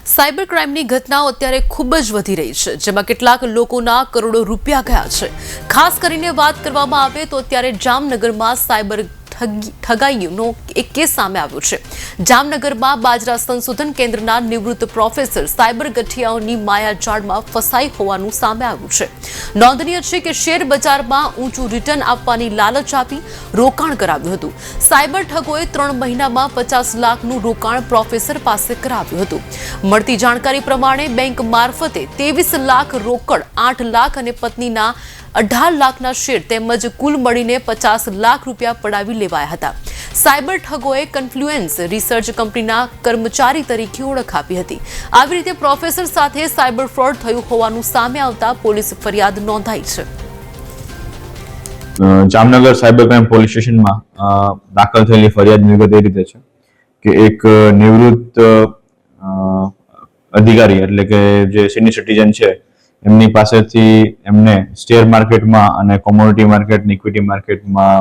Cyber ક્રાઇમની ઘટનાઓ અત્યારે ખૂબ જ વધી રહી છે, જેમાં કેટલાક લોકોના કરોડો રૂપિયા ગયા છે। ખાસ કરીને વાત કરવામાં આવે તો અત્યારે જામનગરમાં સાયબર ઠગાઈનો એક કેસ સામે આવ્યો છે। જામનગરમાં બાજરા સંશોધન કેન્દ્રના નિવૃત્ત પ્રોફેસર સાયબર ગઠિયાઓની માયાજાળમાં ફસાઈ હોવાનું સામે આવ્યું છે। નોંધનીય છે કે શેર બજારમાં ઊંચું રિટર્ન આપવાની લાલચ આપી રોકાણ કરાવ્યું હતું। સાયબર ઠગોએ 3 મહિનામાં 50 લાખનું રોકાણ પ્રોફેસર પાસે કરાવ્યું હતું। મળતી જાણકારી પ્રમાણે બેંક મારફતે 23 લાખ રોકડ, 8 લાખ અને પત્નીના 18 લાખના શેર તેમજ કુલ મળીને 50 લાખ રૂપિયા પડાવી લેવાયા હતા। સાયબર ઠગોએ કન્ફ્લુએન્સ રિસર્ચ કંપનીના કર્મચારી તરીકે ઓળખ આપી હતી। આવી રીતે પ્રોફેસર સાથે સાયબર ફ્રોડ થયું હોવાનું સામે આવતા પોલીસ ફરિયાદ નોંધાઈ છે। જામનગર સાયબર ક્રાઇમ પોલીસ સ્ટેશનમાં દાખલ થયેલી ફરિયાદ વિગત એ રીતે છે કે એક નિવૃત્ત અધિકારી એટલે કે જે સિનિયર સિટીઝન છે એમની પાસેથી એમને શેર માર્કેટમાં અને કોમોડિટી માર્કેટ, ઇક્વિટી માર્કેટમાં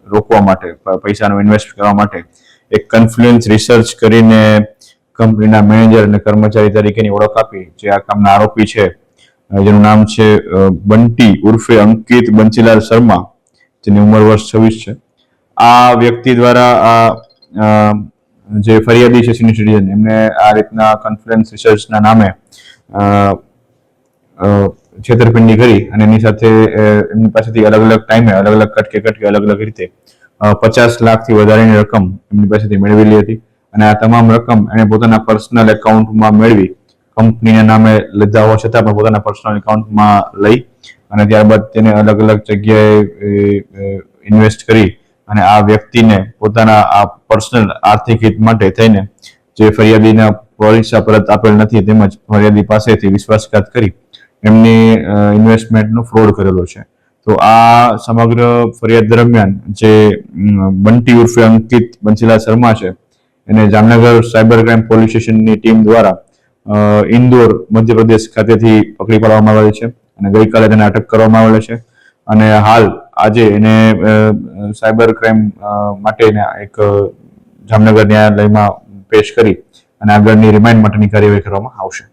રોકવા માટે, પૈસાનો ઇન્વેસ્ટ કરવા માટે એક કન્ફ્લુએન્સ રિસર્ચ કરીને કંપનીના મેનેજર અને કર્મચારી તરીકેની ઓળખ આપી, જે આ કામના આરોપી છે જેનું નામ છે બંટી ઉર્ફે અંકિત બંસીલાલ શર્મા, જેની ઉંમર વર્ષ 26 છે। આ વ્યક્તિ દ્વારા આ જે ફરિયાદી છે સિનિયર સિટીઝન, એમને આ રીતના કન્ફ્લુએન્સ રિસર્ચના નામે છેતરપિંડી કરી અને એની સાથે એમની પાસેથી અલગ અલગ ટાઈમે, અલગ અલગ કટકે અલગ અલગ રીતે 50 લાખથી વધારેની રકમ એમની પાસેથી મેળવેલી હતી। અને આ તમામ રકમ એને પોતાના પર્સનલ એકાઉન્ટમાં મેળવી, કંપનીના નામે લીધા હોવા છતાં પણ પોતાના પર્સનલ એકાઉન્ટમાં લઈ અને ત્યારબાદ તેને અલગ અલગ જગ્યાએ ઇન્વેસ્ટ કરી અને આ વ્યક્તિને પોતાના આ પર્સનલ આર્થિક હિત માટે થઈને જે ફરિયાદીના પૈસા પરત આપેલ નથી તેમજ ફરિયાદી પાસેથી વિશ્વાસઘાત કરી એમની ઇન્વેસ્ટમેન્ટનો ફ્રોડ કરેલો છે। તો આ સમગ્ર ફરિયાદ દરમિયાન જે બંટી ઉર્ફે અંકિત બંસીલાલ શર્મા છે એને જામનગર સાયબર ક્રાઇમ પોલીસ સ્ટેશનની ટીમ દ્વારા ઇન્દોર મધ્યપ્રદેશ ખાતેથી પકડી પાડવામાં આવેલ છે અને ગઈકાલે તેને અટક કરવામાં આવેલ છે અને હાલ આજે એને સાયબર ક્રાઇમ માટે એક જામનગર ન્યાયાલયમાં પેશ કરી અને આગળની રિમાન્ડ માટેની કાર્યવાહી કરવામાં આવશે।